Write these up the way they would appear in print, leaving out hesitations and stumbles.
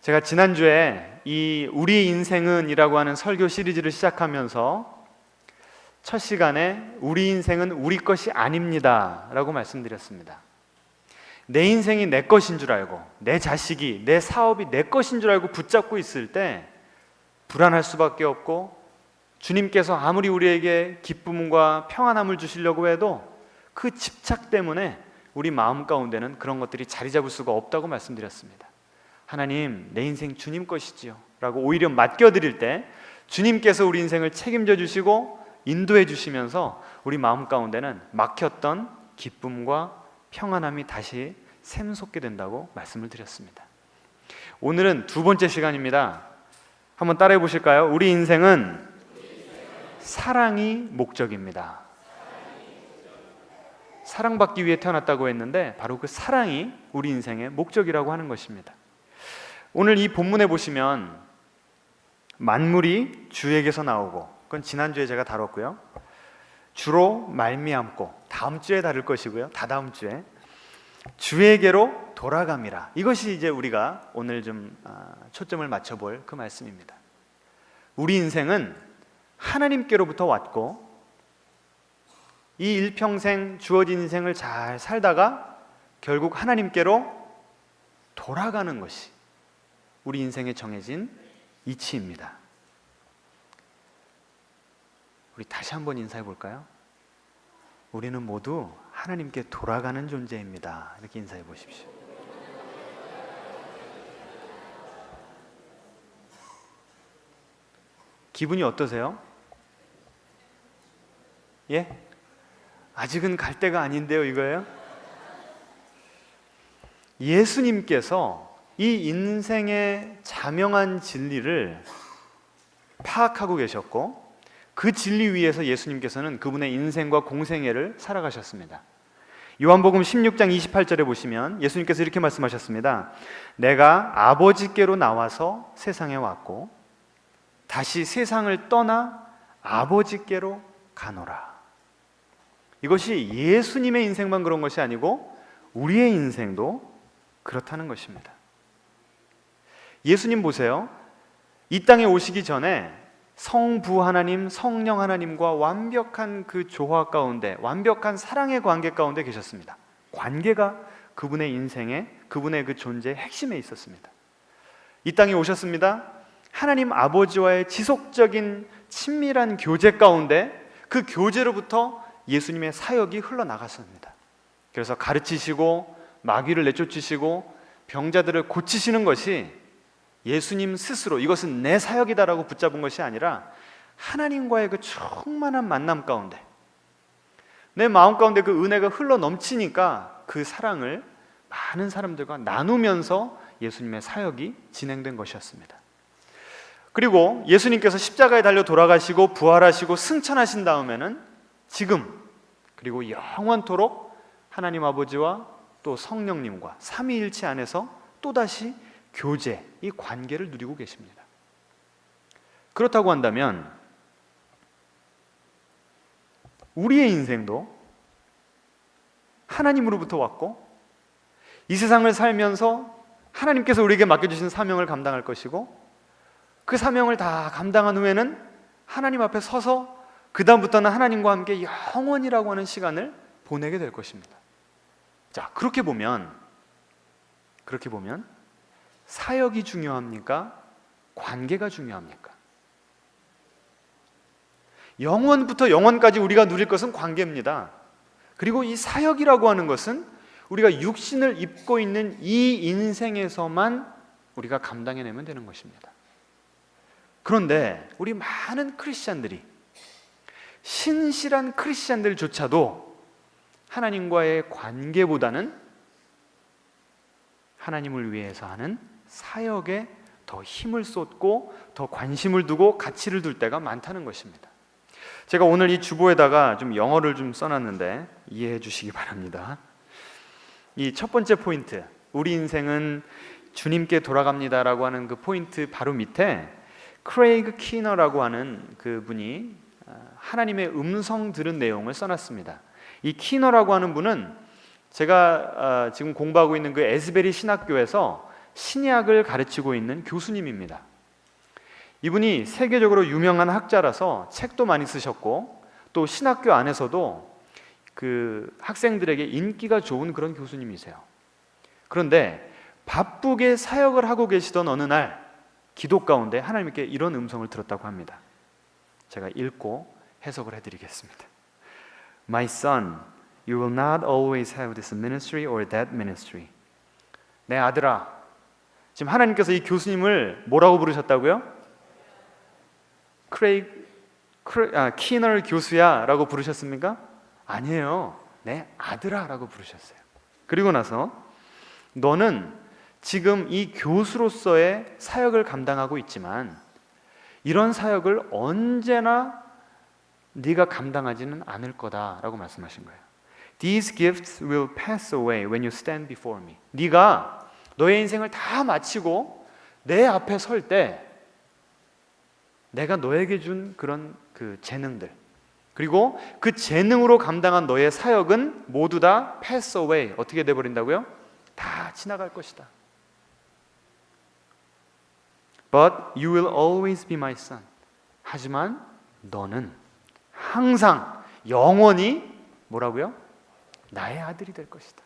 제가 지난주에 이 우리 인생은 이라고 하는 설교 시리즈를 시작하면서 첫 시간에 우리 인생은 우리 것이 아닙니다 라고 말씀드렸습니다. 내 인생이 내 것인 줄 알고, 내 자식이, 내 사업이 내 것인 줄 알고 붙잡고 있을 때 불안할 수밖에 없고, 주님께서 아무리 우리에게 기쁨과 평안함을 주시려고 해도 그 집착 때문에 우리 마음 가운데는 그런 것들이 자리 잡을 수가 없다고 말씀드렸습니다. 하나님, 내 인생 주님 것이지요 라고 오히려 맡겨드릴 때 주님께서 우리 인생을 책임져 주시고 인도해 주시면서 우리 마음 가운데는 막혔던 기쁨과 평안함이 다시 샘솟게 된다고 말씀을 드렸습니다. 오늘은 두 번째 시간입니다. 한번 따라해 보실까요? 우리 인생은 사랑이 목적입니다. 사랑받기 위해 태어났다고 했는데 바로 그 사랑이 우리 인생의 목적이라고 하는 것입니다. 오늘 이 본문에 보시면 만물이 주에게서 나오고, 그건 지난주에 제가 다뤘고요. 주로 말미암고, 다음 주에 다룰 것이고요. 다다음 주에 주에게로 돌아갑니다. 이것이 이제 우리가 오늘 좀 초점을 맞춰볼 그 말씀입니다. 우리 인생은 하나님께로부터 왔고, 이 일평생 주어진 인생을 잘 살다가 결국 하나님께로 돌아가는 것이 우리 인생에 정해진 이치입니다. 우리 다시 한번 인사해 볼까요? 우리는 모두 하나님께 돌아가는 존재입니다. 이렇게 인사해 보십시오. 기분이 어떠세요? 예? 아직은 갈 때가 아닌데요, 이거예요? 예수님께서 이 인생의 자명한 진리를 파악하고 계셨고, 그 진리 위에서 예수님께서는 그분의 인생과 공생애를 살아가셨습니다. 요한복음 16장 28절에 보시면 예수님께서 이렇게 말씀하셨습니다. 내가 아버지께로 나와서 세상에 왔고 다시 세상을 떠나 아버지께로 가노라. 이것이 예수님의 인생만 그런 것이 아니고 우리의 인생도 그렇다는 것입니다. 예수님 보세요. 이 땅에 오시기 전에 성부 하나님, 성령 하나님과 완벽한 그 조화 가운데, 완벽한 사랑의 관계 가운데 계셨습니다. 관계가 그분의 인생에, 그분의 그 존재의 핵심에 있었습니다. 이 땅에 오셨습니다. 하나님 아버지와의 지속적인 친밀한 교제 가운데 그 교제로부터 예수님의 사역이 흘러나갔습니다. 그래서 가르치시고 마귀를 내쫓으시고 병자들을 고치시는 것이 예수님 스스로 이것은 내 사역이다라고 붙잡은 것이 아니라 하나님과의 그 충만한 만남 가운데 내 마음 가운데 그 은혜가 흘러 넘치니까 그 사랑을 많은 사람들과 나누면서 예수님의 사역이 진행된 것이었습니다. 그리고 예수님께서 십자가에 달려 돌아가시고 부활하시고 승천하신 다음에는 지금 그리고 영원토록 하나님 아버지와 또 성령님과 삼위일체 안에서 또다시 교제, 이 관계를 누리고 계십니다. 그렇다고 한다면 우리의 인생도 하나님으로부터 왔고 이 세상을 살면서 하나님께서 우리에게 맡겨주신 사명을 감당할 것이고 그 사명을 다 감당한 후에는 하나님 앞에 서서 그 다음부터는 하나님과 함께 영원이라고 하는 시간을 보내게 될 것입니다. 자, 그렇게 보면 사역이 중요합니까? 관계가 중요합니까? 영원부터 영원까지 우리가 누릴 것은 관계입니다. 그리고 이 사역이라고 하는 것은 우리가 육신을 입고 있는 이 인생에서만 우리가 감당해내면 되는 것입니다. 그런데 우리 많은 크리스찬들이, 신실한 크리스찬들조차도 하나님과의 관계보다는 하나님을 위해서 하는 사역에 더 힘을 쏟고 더 관심을 두고 가치를 둘 때가 많다는 것입니다. 제가 오늘 이 주보에다가 좀 영어를 좀 써놨는데 이해해 주시기 바랍니다. 이 첫 번째 포인트, 우리 인생은 주님께 돌아갑니다라고 하는 그 포인트 바로 밑에 크레이그 키너라고 하는 그 분이 하나님의 음성 들은 내용을 써놨습니다. 이 키너라고 하는 분은 제가 지금 공부하고 있는 그 에스베리 신학교에서 신약을 가르치고 있는 교수님입니다. 이분이 세계적으로 유명한 학자라서 책도 많이 쓰셨고 또 신학교 안에서도 그 학생들에게 인기가 좋은 그런 교수님이세요. 그런데 바쁘게 사역을 하고 계시던 어느 날 기도 가운데 하나님께 이런 음성을 들었다고 합니다. 제가 읽고 해석을 해드리겠습니다. My son, you will not always have this ministry or that ministry. 내 아들아, 지금 하나님께서 이 교수님을 뭐라고 부르셨다고요? 키너 교수야 라고 부르셨습니까? 아니에요. 내 아들아 라고 부르셨어요. 그리고 나서 너는 지금 이 교수로서의 사역을 감당하고 있지만 이런 사역을 언제나 네가 감당하지는 않을 거다라고 말씀하신 거예요. These gifts will pass away when you stand before me. 네가 너의 인생을 다 마치고 내 앞에 설 때 내가 너에게 준 그런 그 재능들 그리고 그 재능으로 감당한 너의 사역은 모두 다 pass away. 어떻게 돼버린다고요? 다 지나갈 것이다. But you will always be my son. 하지만 너는 항상 영원히 뭐라고요? 나의 아들이 될 것이다.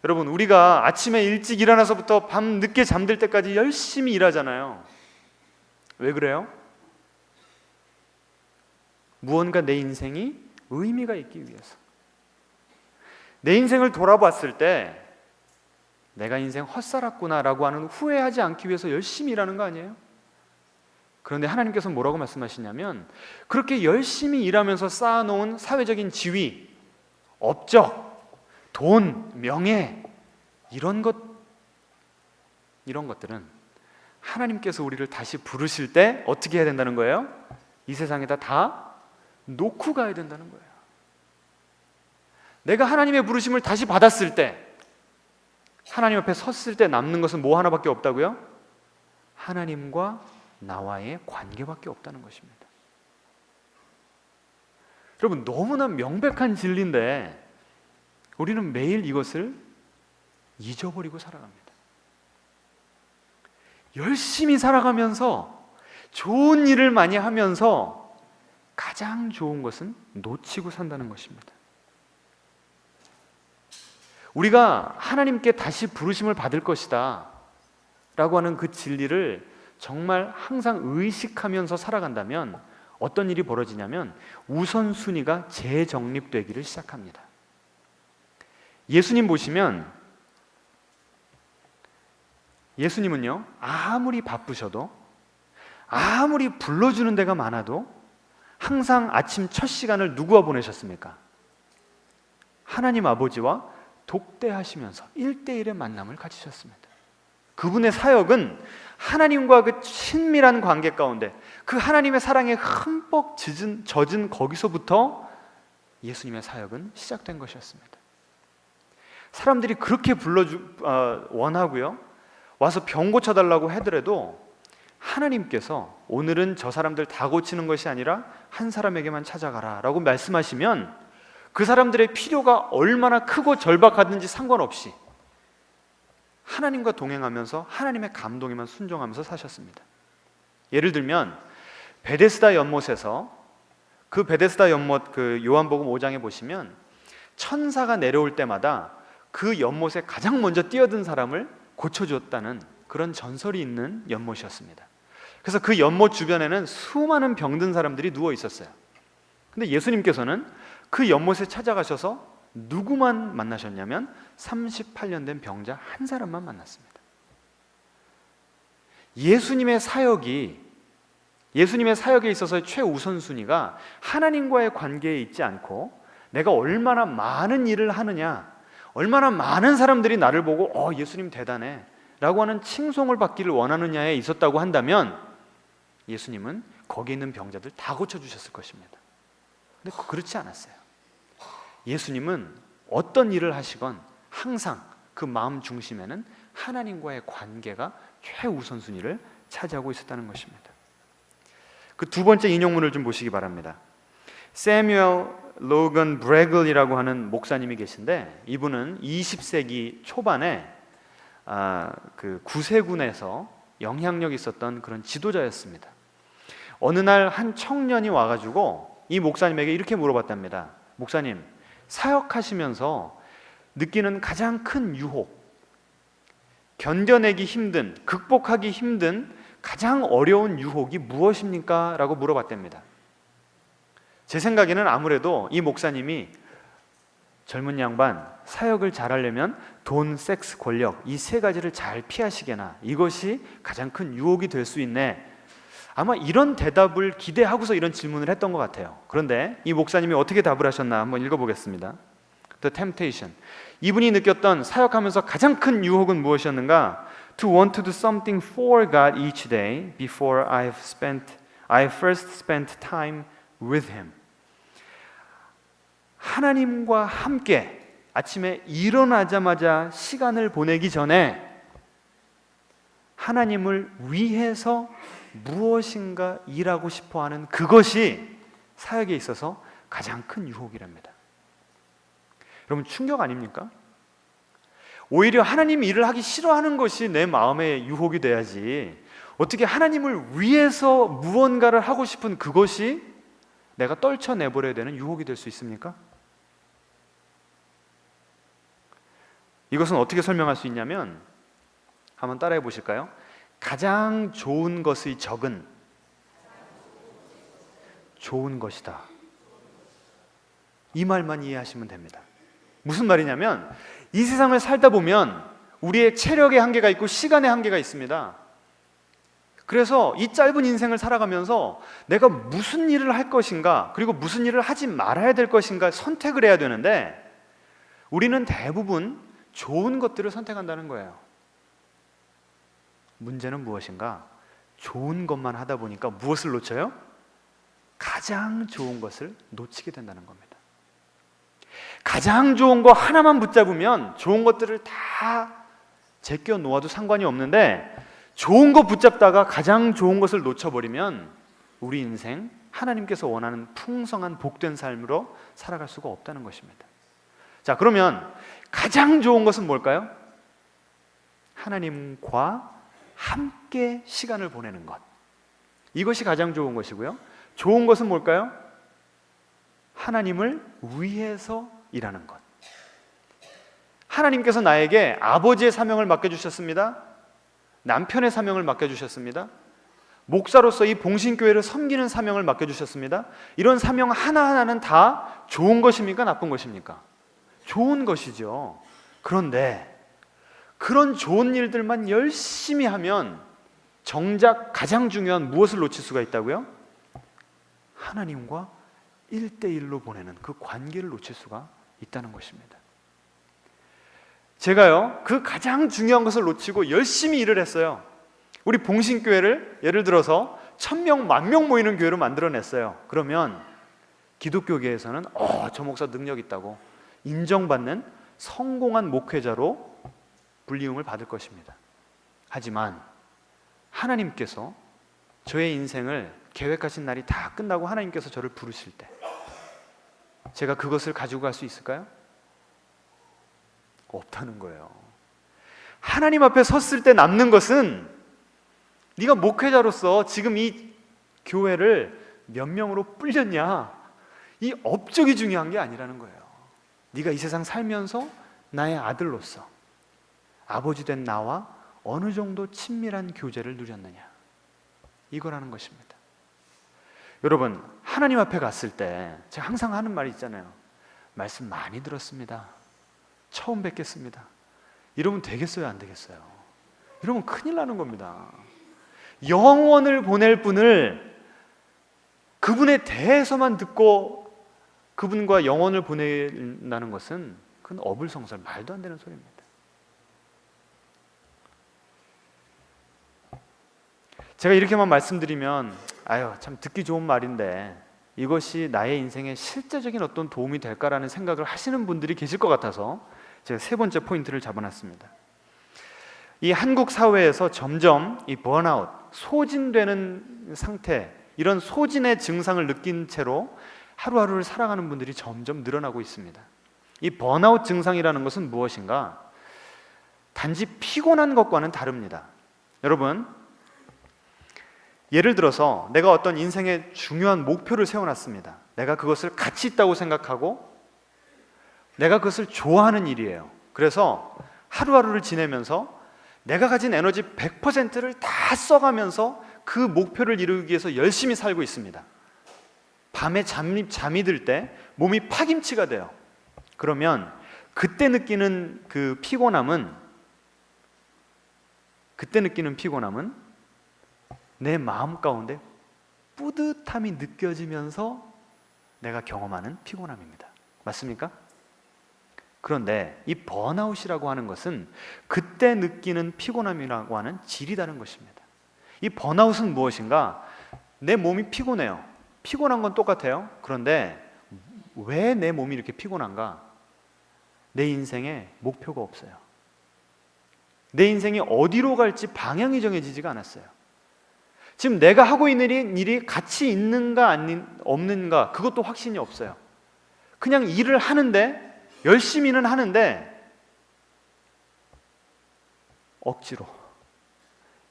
여러분, 우리가 아침에 일찍 일어나서부터 밤 늦게 잠들 때까지 열심히 일하잖아요. 왜 그래요? 무언가 내 인생이 의미가 있기 위해서. 내 인생을 돌아봤을 때 내가 인생 헛살았구나 라고 하는 후회하지 않기 위해서 열심히 일하는 거 아니에요? 그런데 하나님께서 뭐라고 말씀하시냐면 그렇게 열심히 일하면서 쌓아놓은 사회적인 지위, 업적, 돈, 명예 이런 것들은 하나님께서 우리를 다시 부르실 때 어떻게 해야 된다는 거예요? 이 세상에다 다 놓고 가야 된다는 거예요. 내가 하나님의 부르심을 다시 받았을 때 하나님 앞에 섰을 때 남는 것은 뭐 하나밖에 없다고요? 하나님과 나와의 관계밖에 없다는 것입니다. 여러분, 너무나 명백한 진리인데 우리는 매일 이것을 잊어버리고 살아갑니다. 열심히 살아가면서 좋은 일을 많이 하면서 가장 좋은 것은 놓치고 산다는 것입니다. 우리가 하나님께 다시 부르심을 받을 것이다 라고 하는 그 진리를 정말 항상 의식하면서 살아간다면 어떤 일이 벌어지냐면 우선순위가 재정립되기를 시작합니다. 예수님 보시면 예수님은요, 아무리 바쁘셔도 아무리 불러주는 데가 많아도 항상 아침 첫 시간을 누구와 보내셨습니까? 하나님 아버지와 독대하시면서 1대1의 만남을 가지셨습니다. 그분의 사역은 하나님과 그 친밀한 관계 가운데 그 하나님의 사랑에 흠뻑 젖은 거기서부터 예수님의 사역은 시작된 것이었습니다. 사람들이 그렇게 원하고요, 와서 병 고쳐달라고 하더라도 하나님께서 오늘은 저 사람들 다 고치는 것이 아니라 한 사람에게만 찾아가라 라고 말씀하시면 그 사람들의 필요가 얼마나 크고 절박하든지 상관없이 하나님과 동행하면서 하나님의 감동에만 순종하면서 사셨습니다. 예를 들면 베데스다 연못에서 그 베데스다 연못 그 요한복음 5장에 보시면 천사가 내려올 때마다 그 연못에 가장 먼저 뛰어든 사람을 고쳐줬다는 그런 전설이 있는 연못이었습니다. 그래서 그 연못 주변에는 수많은 병든 사람들이 누워 있었어요. 근데 예수님께서는 그 연못에 찾아가셔서 누구만 만나셨냐면 38년 된 병자 한 사람만 만났습니다. 예수님의 사역에 있어서의 최우선순위가 하나님과의 관계에 있지 않고 내가 얼마나 많은 일을 하느냐, 얼마나 많은 사람들이 나를 보고 예수님 대단해 라고 하는 칭송을 받기를 원하느냐에 있었다고 한다면 예수님은 거기 있는 병자들 다 고쳐주셨을 것입니다. 근데 그렇지 않았어요. 예수님은 어떤 일을 하시건 항상 그 마음 중심에는 하나님과의 관계가 최우선순위를 차지하고 있었다는 것입니다. 그 두 번째 인용문을 좀 보시기 바랍니다. 세뮤얼 로건 브래글이라고 하는 목사님이 계신데 이분은 20세기 초반에 그 구세군에서 영향력 있었던 그런 지도자였습니다. 어느 날 한 청년이 와가지고 이 목사님에게 이렇게 물어봤답니다. 목사님, 사역하시면서 느끼는 가장 큰 유혹, 견뎌내기 힘든, 극복하기 힘든 가장 어려운 유혹이 무엇입니까? 라고 물어봤답니다. 제 생각에는 아무래도 이 목사님이 젊은 양반, 사역을 잘하려면 돈, 섹스, 권력 이 세 가지를 잘 피하시게나, 이것이 가장 큰 유혹이 될 수 있네, 아마 이런 대답을 기대하고서 이런 질문을 했던 것 같아요. 그런데 이 목사님이 어떻게 답을 하셨나 한번 읽어보겠습니다. The temptation. 이분이 느꼈던 사역하면서 가장 큰 유혹은 무엇이었는가? To want to do something for God each day before I first spent time with Him. 하나님과 함께 아침에 일어나자마자 시간을 보내기 전에 하나님을 위해서 무엇인가 일하고 싶어하는 그것이 사역에 있어서 가장 큰 유혹이랍니다. 여러분, 충격 아닙니까? 오히려 하나님 일을 하기 싫어하는 것이 내 마음의 유혹이 돼야지, 어떻게 하나님을 위해서 무언가를 하고 싶은 그것이 내가 떨쳐내버려야 되는 유혹이 될 수 있습니까? 이것은 어떻게 설명할 수 있냐면, 한번 따라해 보실까요? 가장 좋은 것의 적은 좋은 것이다. 이 말만 이해하시면 됩니다. 무슨 말이냐면, 이 세상을 살다 보면 우리의 체력의 한계가 있고 시간의 한계가 있습니다. 그래서 이 짧은 인생을 살아가면서 내가 무슨 일을 할 것인가, 그리고 무슨 일을 하지 말아야 될 것인가 선택을 해야 되는데, 우리는 대부분 좋은 것들을 선택한다는 거예요. 문제는 무엇인가? 좋은 것만 하다 보니까 무엇을 놓쳐요? 가장 좋은 것을 놓치게 된다는 겁니다. 가장 좋은 거 하나만 붙잡으면 좋은 것들을 다 제껴 놓아도 상관이 없는데, 좋은 거 붙잡다가 가장 좋은 것을 놓쳐버리면 우리 인생 하나님께서 원하는 풍성한 복된 삶으로 살아갈 수가 없다는 것입니다. 자, 그러면 가장 좋은 것은 뭘까요? 하나님과 함께 시간을 보내는 것, 이것이 가장 좋은 것이고요. 좋은 것은 뭘까요? 하나님을 위해서 일하는 것. 하나님께서 나에게 아버지의 사명을 맡겨주셨습니다. 남편의 사명을 맡겨주셨습니다. 목사로서 이 봉신교회를 섬기는 사명을 맡겨주셨습니다. 이런 사명 하나하나는 다 좋은 것입니까? 나쁜 것입니까? 좋은 것이죠. 그런데 그런 좋은 일들만 열심히 하면 정작 가장 중요한 무엇을 놓칠 수가 있다고요? 하나님과 1대1로 보내는 그 관계를 놓칠 수가 있다는 것입니다. 제가요, 그 가장 중요한 것을 놓치고 열심히 일을 했어요. 우리 봉신교회를 예를 들어서 1000명, 10,000명 모이는 교회로 만들어냈어요. 그러면 기독교계에서는 저 목사 능력 있다고 인정받는 성공한 목회자로 불리움을 받을 것입니다. 하지만 하나님께서 저의 인생을 계획하신 날이 다 끝나고 하나님께서 저를 부르실 때 제가 그것을 가지고 갈 수 있을까요? 없다는 거예요. 하나님 앞에 섰을 때 남는 것은 네가 목회자로서 지금 이 교회를 몇 명으로 불렸냐, 이 업적이 중요한 게 아니라는 거예요. 네가 이 세상 살면서 나의 아들로서 아버지 된 나와 어느 정도 친밀한 교제를 누렸느냐, 이거라는 것입니다. 여러분, 하나님 앞에 갔을 때 제가 항상 하는 말이 있잖아요. 말씀 많이 들었습니다. 처음 뵙겠습니다. 이러면 되겠어요? 안 되겠어요? 이러면 큰일 나는 겁니다. 영원을 보낼 분을 그분에 대해서만 듣고 그분과 영원을 보낸다는 것은 그건 어불성설, 말도 안 되는 소리입니다. 제가 이렇게만 말씀드리면 아유, 참 듣기 좋은 말인데 이것이 나의 인생에 실제적인 어떤 도움이 될까라는 생각을 하시는 분들이 계실 것 같아서 제가 세 번째 포인트를 잡아놨습니다. 이 한국 사회에서 점점 이 번아웃, 소진되는 상태, 이런 소진의 증상을 느낀 채로 하루하루를 살아가는 분들이 점점 늘어나고 있습니다. 이 번아웃 증상이라는 것은 무엇인가? 단지 피곤한 것과는 다릅니다. 여러분, 예를 들어서 내가 어떤 인생의 중요한 목표를 세워놨습니다. 내가 그것을 가치 있다고 생각하고 내가 그것을 좋아하는 일이에요. 그래서 하루하루를 지내면서 내가 가진 에너지 100%를 다 써가면서 그 목표를 이루기 위해서 열심히 살고 있습니다. 밤에 잠이 들 때 몸이 파김치가 돼요. 그러면 그때 느끼는 피곤함은 내 마음 가운데 뿌듯함이 느껴지면서 내가 경험하는 피곤함입니다. 맞습니까? 그런데 이 번아웃이라고 하는 것은 그때 느끼는 피곤함이라고 하는 질이 다른 것입니다. 이 번아웃은 무엇인가? 내 몸이 피곤해요. 피곤한 건 똑같아요. 그런데 왜 내 몸이 이렇게 피곤한가? 내 인생에 목표가 없어요. 내 인생이 어디로 갈지 방향이 정해지지가 않았어요. 지금 내가 하고 있는 일이 가치 있는가 없는가 그것도 확신이 없어요. 그냥 일을 하는데 열심히는 하는데 억지로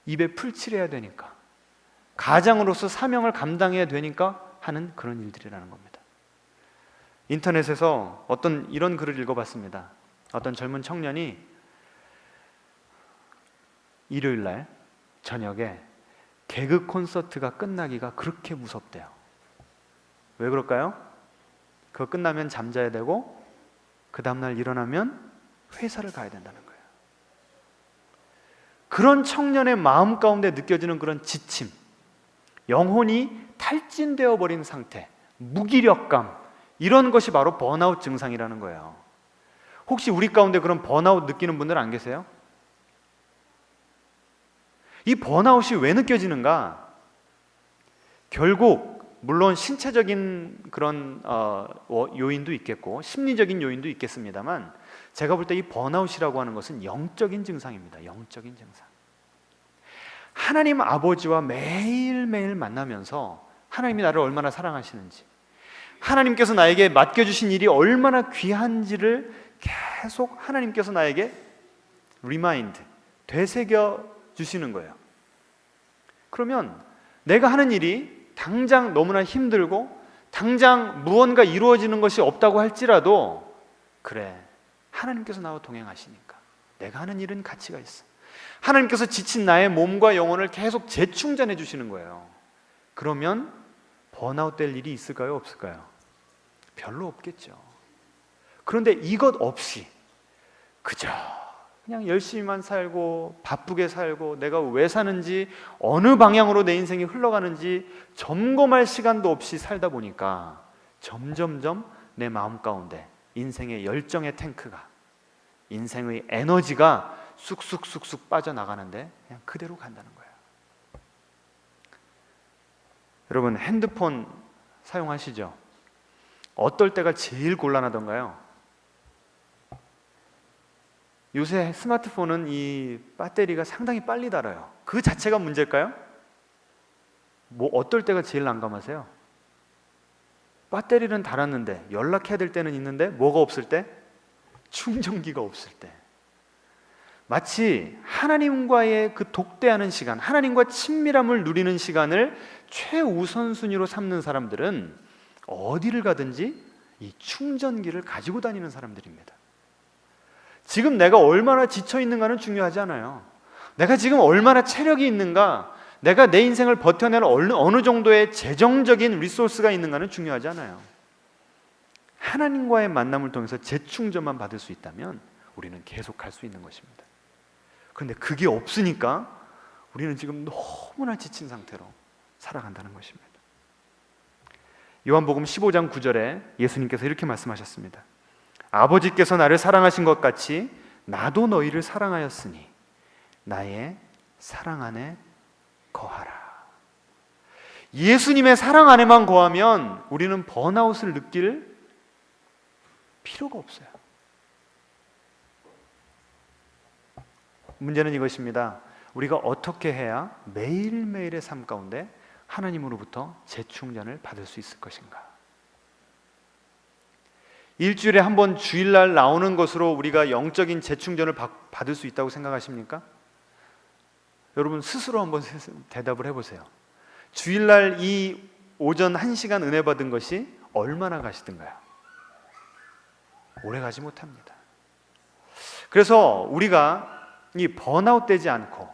입에 풀칠해야 되니까, 가장으로서 사명을 감당해야 되니까 하는 그런 일들이라는 겁니다. 인터넷에서 이런 글을 읽어봤습니다. 어떤 젊은 청년이 일요일 날 저녁에 개그 콘서트가 끝나기가 그렇게 무섭대요. 왜 그럴까요? 그거 끝나면 잠자야 되고 그 다음날 일어나면 회사를 가야 된다는 거예요. 그런 청년의 마음 가운데 느껴지는 그런 지침, 영혼이 탈진되어 버린 상태, 무기력감, 이런 것이 바로 번아웃 증상이라는 거예요. 혹시 우리 가운데 그런 번아웃 느끼는 분들 안 계세요? 이 번아웃이 왜 느껴지는가? 결국 물론 신체적인 그런 요인도 있겠고 심리적인 요인도 있겠습니다만, 제가 볼 때 이 번아웃이라고 하는 것은 영적인 증상입니다. 영적인 증상. 하나님 아버지와 매일매일 만나면서 하나님이 나를 얼마나 사랑하시는지, 하나님께서 나에게 맡겨주신 일이 얼마나 귀한지를 계속 하나님께서 나에게 리마인드, 되새겨 주시는 거예요. 그러면 내가 하는 일이 당장 너무나 힘들고 당장 무언가 이루어지는 것이 없다고 할지라도, 그래, 하나님께서 나와 동행하시니까 내가 하는 일은 가치가 있어. 하나님께서 지친 나의 몸과 영혼을 계속 재충전해 주시는 거예요. 그러면 번아웃 될 일이 있을까요? 없을까요? 별로 없겠죠. 그런데 이것 없이 그저 그냥 열심히만 살고 바쁘게 살고 내가 왜 사는지, 어느 방향으로 내 인생이 흘러가는지 점검할 시간도 없이 살다 보니까 점점점 내 마음 가운데 인생의 열정의 탱크가, 인생의 에너지가 쑥쑥쑥쑥 빠져나가는데 그냥 그대로 간다는 거예요. 여러분, 핸드폰 사용하시죠? 어떨 때가 제일 곤란하던가요? 요새 스마트폰은 이 배터리가 상당히 빨리 닳아요. 그 자체가 문제일까요? 어떨 때가 제일 난감하세요? 배터리는 닳았는데 연락해야 될 때는 있는데 뭐가 없을 때? 충전기가 없을 때. 마치 하나님과의 그 독대하는 시간, 하나님과 친밀함을 누리는 시간을 최우선순위로 삼는 사람들은 어디를 가든지 이 충전기를 가지고 다니는 사람들입니다. 지금 내가 얼마나 지쳐 있는가는 중요하지 않아요. 내가 지금 얼마나 체력이 있는가, 내가 내 인생을 버텨낼 어느 정도의 재정적인 리소스가 있는가는 중요하지 않아요. 하나님과의 만남을 통해서 재충전만 받을 수 있다면 우리는 계속 갈 수 있는 것입니다. 그런데 그게 없으니까 우리는 지금 너무나 지친 상태로 살아간다는 것입니다. 요한복음 15장 9절에 예수님께서 이렇게 말씀하셨습니다. 아버지께서 나를 사랑하신 것 같이 나도 너희를 사랑하였으니 나의 사랑 안에 거하라. 예수님의 사랑 안에만 거하면 우리는 번아웃을 느낄 필요가 없어요. 문제는 이것입니다. 우리가 어떻게 해야 매일매일의 삶 가운데 하나님으로부터 재충전을 받을 수 있을 것인가? 일주일에 한 번 주일날 나오는 것으로 우리가 영적인 재충전을 받을 수 있다고 생각하십니까? 여러분 스스로 한번 대답을 해보세요. 주일날 이 오전 1시간 은혜 받은 것이 얼마나 가시던가요? 오래 가지 못합니다. 그래서 우리가 이 번아웃 되지 않고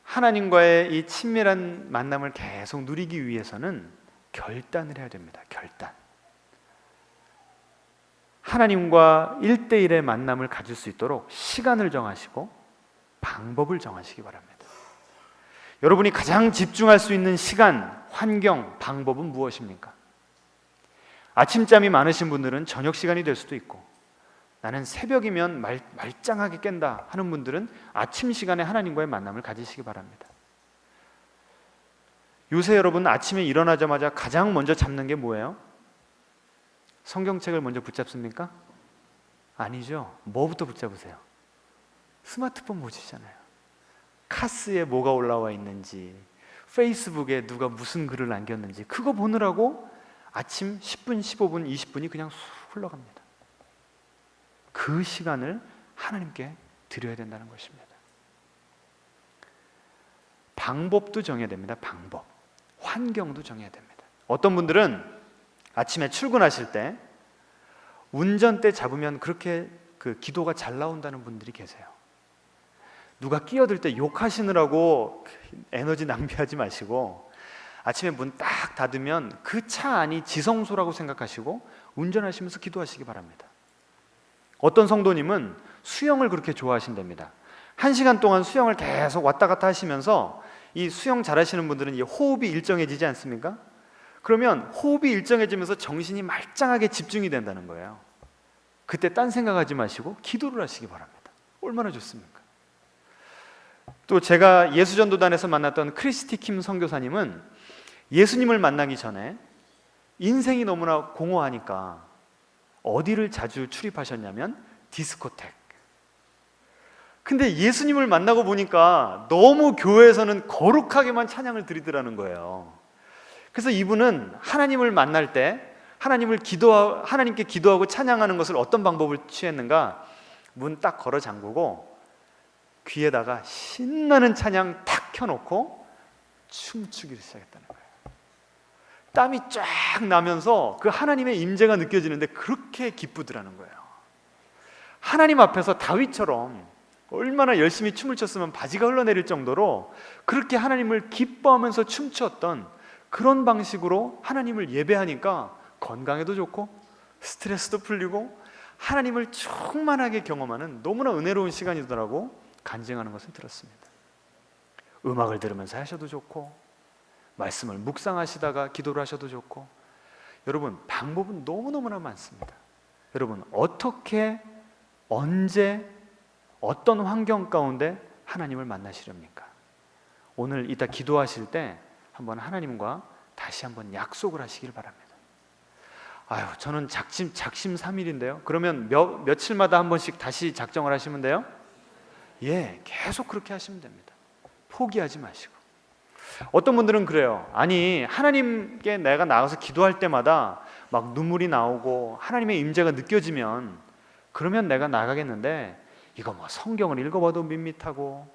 하나님과의 이 친밀한 만남을 계속 누리기 위해서는 결단을 해야 됩니다. 결단. 하나님과 1대1의 만남을 가질 수 있도록 시간을 정하시고 방법을 정하시기 바랍니다. 여러분이 가장 집중할 수 있는 시간, 환경, 방법은 무엇입니까? 아침잠이 많으신 분들은 저녁 시간이 될 수도 있고, 나는 새벽이면 말짱하게 깬다 하는 분들은 아침 시간에 하나님과의 만남을 가지시기 바랍니다. 요새 여러분 아침에 일어나자마자 가장 먼저 잡는 게 뭐예요? 성경책을 먼저 붙잡습니까? 아니죠. 뭐부터 붙잡으세요? 스마트폰 보시잖아요. 카스에 뭐가 올라와 있는지, 페이스북에 누가 무슨 글을 남겼는지 그거 보느라고 아침 10분, 15분, 20분이 그냥 쑥 흘러갑니다. 그 시간을 하나님께 드려야 된다는 것입니다. 방법도 정해야 됩니다. 방법. 환경도 정해야 됩니다. 어떤 분들은 아침에 출근하실 때 운전대 잡으면 그렇게 기도가 잘 나온다는 분들이 계세요. 누가 끼어들 때 욕하시느라고 에너지 낭비하지 마시고 아침에 문 딱 닫으면 그 차 안이 지성소라고 생각하시고 운전하시면서 기도하시기 바랍니다. 어떤 성도님은 수영을 그렇게 좋아하신답니다. 1시간 동안 수영을 계속 왔다 갔다 하시면서 이 수영 잘하시는 분들은 이 호흡이 일정해지지 않습니까? 그러면 호흡이 일정해지면서 정신이 말짱하게 집중이 된다는 거예요. 그때 딴 생각하지 마시고 기도를 하시기 바랍니다. 얼마나 좋습니까? 또 제가 예수전도단에서 만났던 크리스티 킴 선교사님은 예수님을 만나기 전에 인생이 너무나 공허하니까 어디를 자주 출입하셨냐면 디스코텍. 근데 예수님을 만나고 보니까 너무 교회에서는 거룩하게만 찬양을 드리더라는 거예요. 그래서 이분은 하나님을 만날 때 하나님께 기도하고 찬양하는 것을 어떤 방법을 취했는가? 문 딱 걸어 잠그고 귀에다가 신나는 찬양 탁 켜놓고 춤추기를 시작했다는 거예요. 땀이 쫙 나면서 그 하나님의 임재가 느껴지는데 그렇게 기쁘더라는 거예요. 하나님 앞에서 다윗처럼 얼마나 열심히 춤을 췄으면 바지가 흘러내릴 정도로 그렇게 하나님을 기뻐하면서 춤췄던 그런 방식으로 하나님을 예배하니까 건강에도 좋고 스트레스도 풀리고 하나님을 충만하게 경험하는 너무나 은혜로운 시간이더라고 간증하는 것을 들었습니다. 음악을 들으면서 하셔도 좋고 말씀을 묵상하시다가 기도를 하셔도 좋고, 여러분 방법은 너무너무나 많습니다. 여러분 어떻게, 언제, 어떤 환경 가운데 하나님을 만나시렵니까? 오늘 이따 기도하실 때 한번 하나님과 다시 한번 약속을 하시길 바랍니다. 아유, 저는 작심삼일인데요. 그러면 며칠마다 한 번씩 다시 작정을 하시면 돼요? 예, 계속 그렇게 하시면 됩니다. 포기하지 마시고. 어떤 분들은 그래요. 아니, 하나님께 내가 나가서 기도할 때마다 막 눈물이 나오고 하나님의 임재가 느껴지면 그러면 내가 나가겠는데, 이거 뭐 성경을 읽어봐도 밋밋하고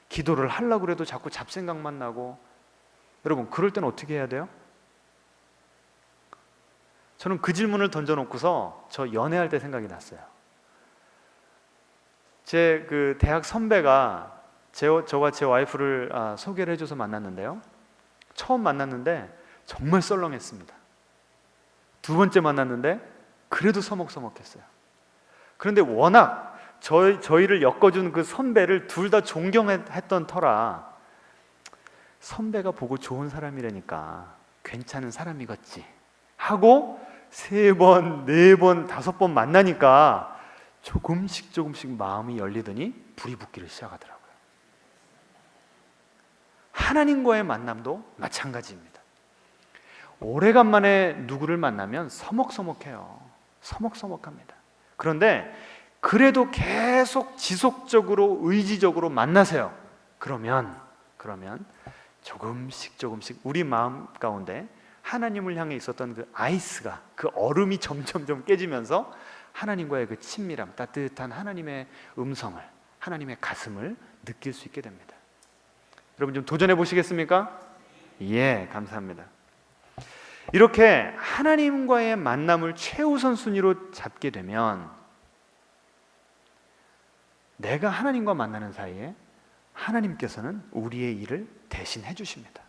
기도를 하려고 해도 자꾸 잡생각만 나고. 여러분 그럴 때는 어떻게 해야 돼요? 저는 그 질문을 던져놓고서 저 연애할 때 생각이 났어요. 제 대학 선배가 저와 제 와이프를 소개를 해줘서 만났는데요, 처음 만났는데 정말 썰렁했습니다. 두 번째 만났는데 그래도 서먹서먹했어요. 그런데 워낙 저희를 엮어준 그 선배를 둘 다 존경했던 터라 선배가 보고 좋은 사람이라니까 괜찮은 사람이겠지 하고 3번, 4번, 5번 만나니까 조금씩 마음이 열리더니 불이 붙기를 시작하더라고요. 하나님과의 만남도 마찬가지입니다. 오래간만에 누구를 만나면 서먹서먹해요. 서먹서먹합니다. 그런데 그래도 계속 지속적으로 의지적으로 만나세요. 그러면 조금씩 우리 마음 가운데 하나님을 향해 있었던 그 아이스가, 그 얼음이 점점점 깨지면서 하나님과의 그 친밀함, 따뜻한 하나님의 음성을, 하나님의 가슴을 느낄 수 있게 됩니다. 여러분 좀 도전해 보시겠습니까? 예, 감사합니다. 이렇게 하나님과의 만남을 최우선 순위로 잡게 되면 내가 하나님과 만나는 사이에 하나님께서는 우리의 일을 대신해 주십니다.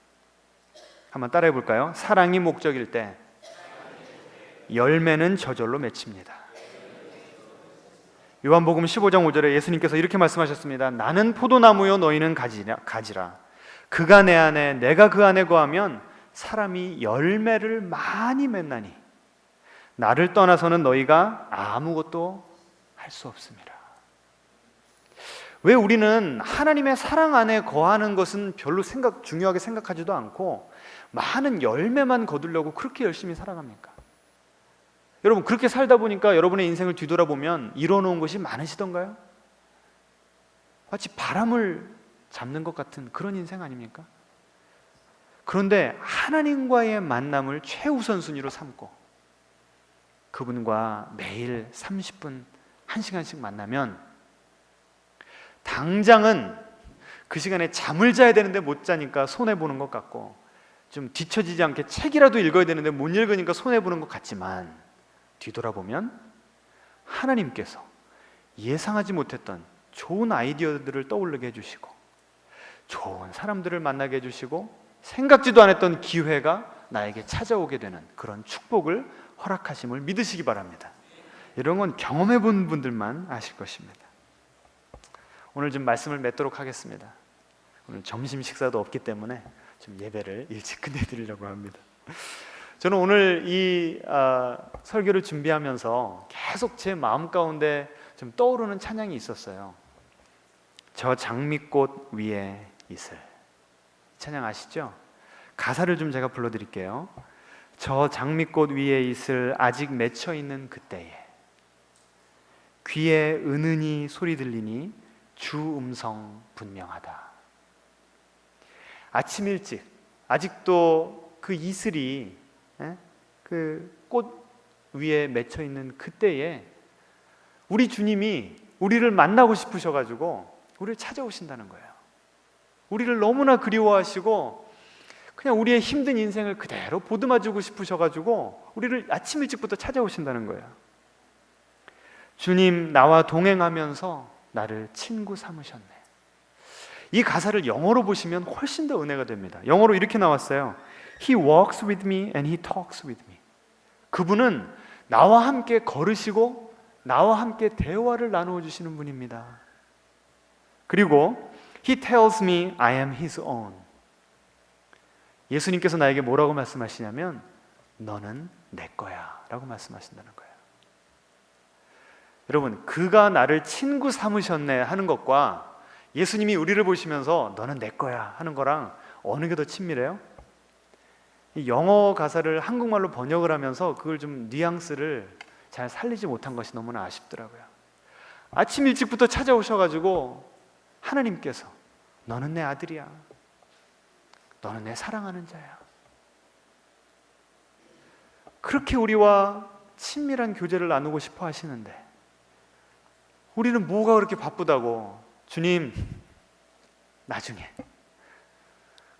한번 따라해 볼까요? 사랑이 목적일 때 열매는 저절로 맺힙니다. 요한복음 15장 5절에 예수님께서 이렇게 말씀하셨습니다. 나는 포도나무요 너희는 가지라. 그가 내 안에 내가 그 안에 거하면 사람이 열매를 많이 맺나니 나를 떠나서는 너희가 아무것도 할 수 없습니다. 왜 우리는 하나님의 사랑 안에 거하는 것은 별로 중요하게 생각하지도 않고 많은 열매만 거두려고 그렇게 열심히 살아갑니까? 여러분 그렇게 살다 보니까 여러분의 인생을 뒤돌아보면 이뤄놓은 것이 많으시던가요? 마치 바람을 잡는 것 같은 그런 인생 아닙니까? 그런데 하나님과의 만남을 최우선 순위로 삼고 그분과 매일 30분, 1시간씩 만나면 당장은 그 시간에 잠을 자야 되는데 못 자니까 손해보는 것 같고 좀 뒤처지지 않게 책이라도 읽어야 되는데 못 읽으니까 손해보는 것 같지만 뒤돌아보면 하나님께서 예상하지 못했던 좋은 아이디어들을 떠오르게 해주시고 좋은 사람들을 만나게 해주시고 생각지도 않았던 기회가 나에게 찾아오게 되는 그런 축복을 허락하심을 믿으시기 바랍니다. 이런 건 경험해 본 분들만 아실 것입니다. 오늘 좀 말씀을 맺도록 하겠습니다. 오늘 점심 식사도 없기 때문에 좀 예배를 일찍 끝내드리려고 합니다. 저는 오늘 이 설교를 준비하면서 계속 제 마음 가운데 좀 떠오르는 찬양이 있었어요. 저 장미꽃 위에 이슬. 찬양 아시죠? 가사를 좀 제가 불러드릴게요. 저 장미꽃 위에 이슬 아직 맺혀있는 그때에 귀에 은은히 소리 들리니 주 음성 분명하다. 아침 일찍 아직도 그 이슬이 그 꽃 위에 맺혀 있는 그때에 우리 주님이 우리를 만나고 싶으셔가지고 우리를 찾아오신다는 거예요. 우리를 너무나 그리워하시고 그냥 우리의 힘든 인생을 그대로 보듬어주고 싶으셔가지고 우리를 아침 일찍부터 찾아오신다는 거예요. 주님 나와 동행하면서 나를 친구 삼으셨네. 이 가사를 영어로 보시면 훨씬 더 은혜가 됩니다. 영어로 이렇게 나왔어요. He walks with me and he talks with me. 그분은 나와 함께 걸으시고 나와 함께 대화를 나누어 주시는 분입니다. 그리고 He tells me I am His own. 예수님께서 나에게 뭐라고 말씀하시냐면 너는 내 거야 라고 말씀하신다는 거예요. 여러분 그가 나를 친구 삼으셨네 하는 것과 예수님이 우리를 보시면서 너는 내 거야 하는 거랑 어느 게 더 친밀해요? 이 영어 가사를 한국말로 번역을 하면서 그걸 좀 뉘앙스를 잘 살리지 못한 것이 너무나 아쉽더라고요. 아침 일찍부터 찾아오셔가지고 하나님께서 너는 내 아들이야. 너는 내 사랑하는 자야. 그렇게 우리와 친밀한 교제를 나누고 싶어 하시는데 우리는 뭐가 그렇게 바쁘다고 주님 나중에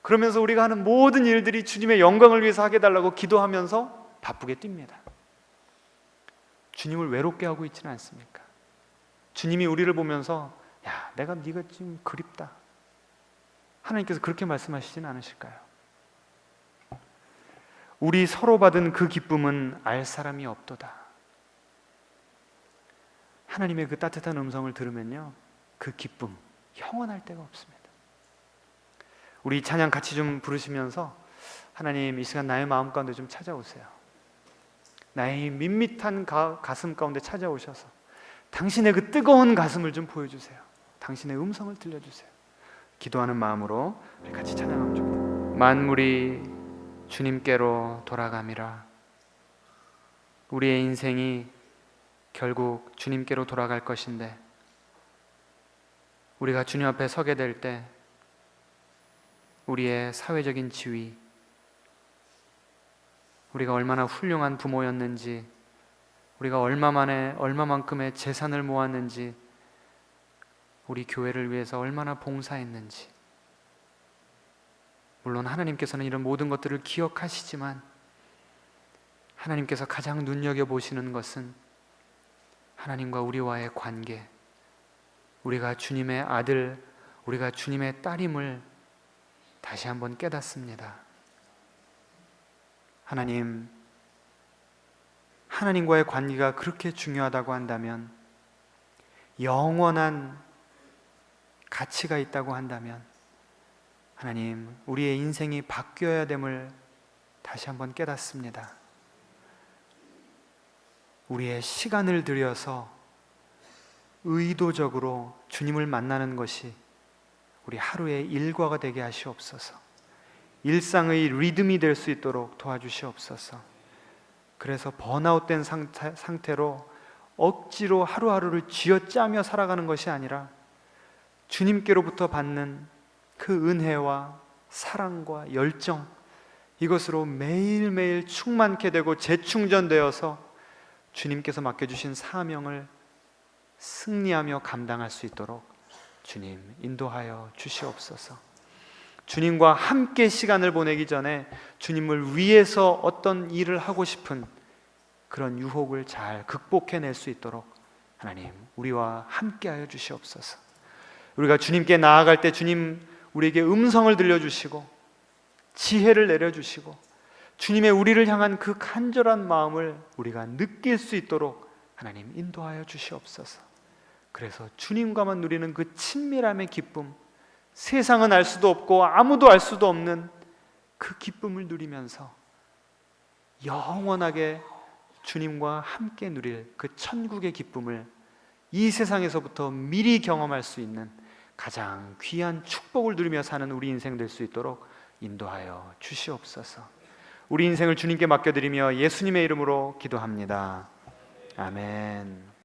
그러면서 우리가 하는 모든 일들이 주님의 영광을 위해서 하게 달라고 기도하면서 바쁘게 뜁니다. 주님을 외롭게 하고 있지는 않습니까? 주님이 우리를 보면서 야 내가 네가 지금 그립다. 하나님께서 그렇게 말씀하시진 않으실까요? 우리 서로 받은 그 기쁨은 알 사람이 없도다. 하나님의 그 따뜻한 음성을 들으면요 그 기쁨 형언할 데가 없습니다. 우리 찬양 같이 좀 부르시면서 하나님 이 시간 나의 마음 가운데 좀 찾아오세요. 나의 밋밋한 가슴 가운데 찾아오셔서 당신의 그 뜨거운 가슴을 좀 보여주세요. 당신의 음성을 들려주세요. 기도하는 마음으로 우리 같이 찬양하면 좋겠습니다. 만물이 주님께로 돌아감이라. 우리의 인생이 결국 주님께로 돌아갈 것인데 우리가 주님 앞에 서게 될 때 우리의 사회적인 지위, 우리가 얼마나 훌륭한 부모였는지, 우리가 얼마만큼의 재산을 모았는지, 우리 교회를 위해서 얼마나 봉사했는지. 물론 하나님께서는 이런 모든 것들을 기억하시지만 하나님께서 가장 눈여겨보시는 것은 하나님과 우리와의 관계, 우리가 주님의 아들, 우리가 주님의 딸임을 다시 한번 깨닫습니다. 하나님과의 관계가 그렇게 중요하다고 한다면, 영원한 가치가 있다고 한다면, 하나님, 우리의 인생이 바뀌어야 됨을 다시 한번 깨닫습니다. 우리의 시간을 들여서 의도적으로 주님을 만나는 것이 우리 하루의 일과가 되게 하시옵소서. 일상의 리듬이 될 수 있도록 도와주시옵소서. 그래서 번아웃된 상태로 억지로 하루하루를 쥐어짜며 살아가는 것이 아니라 주님께로부터 받는 그 은혜와 사랑과 열정, 이것으로 매일매일 충만케 되고 재충전되어서 주님께서 맡겨주신 사명을 승리하며 감당할 수 있도록 주님 인도하여 주시옵소서. 주님과 함께 시간을 보내기 전에 주님을 위해서 어떤 일을 하고 싶은 그런 유혹을 잘 극복해낼 수 있도록 하나님 우리와 함께하여 주시옵소서. 우리가 주님께 나아갈 때 주님 우리에게 음성을 들려주시고 지혜를 내려주시고 주님의 우리를 향한 그 간절한 마음을 우리가 느낄 수 있도록 하나님 인도하여 주시옵소서. 그래서 주님과만 누리는 그 친밀함의 기쁨, 세상은 알 수도 없고 아무도 알 수도 없는 그 기쁨을 누리면서 영원하게 주님과 함께 누릴 그 천국의 기쁨을 이 세상에서부터 미리 경험할 수 있는 가장 귀한 축복을 누리며 사는 우리 인생 될 수 있도록 인도하여 주시옵소서. 우리 인생을 주님께 맡겨드리며 예수님의 이름으로 기도합니다. 아멘.